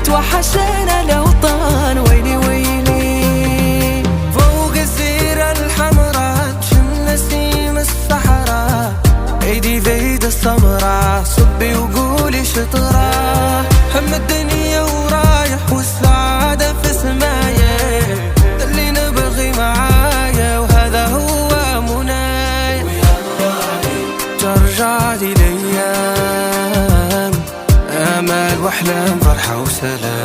وتوحشنا الأوطان. ويلي ويلي فوق الزيرة الحمراء شم نسيم الصحراء، ايدي بيد السمراء صبي وقولي شطرة. هم الدنيا ورايح والسعادة في سمايا، اللي نبغي معايا وهذا هو منايا. ترجع لي الأيام آمال وأحلام فرحة وسلام.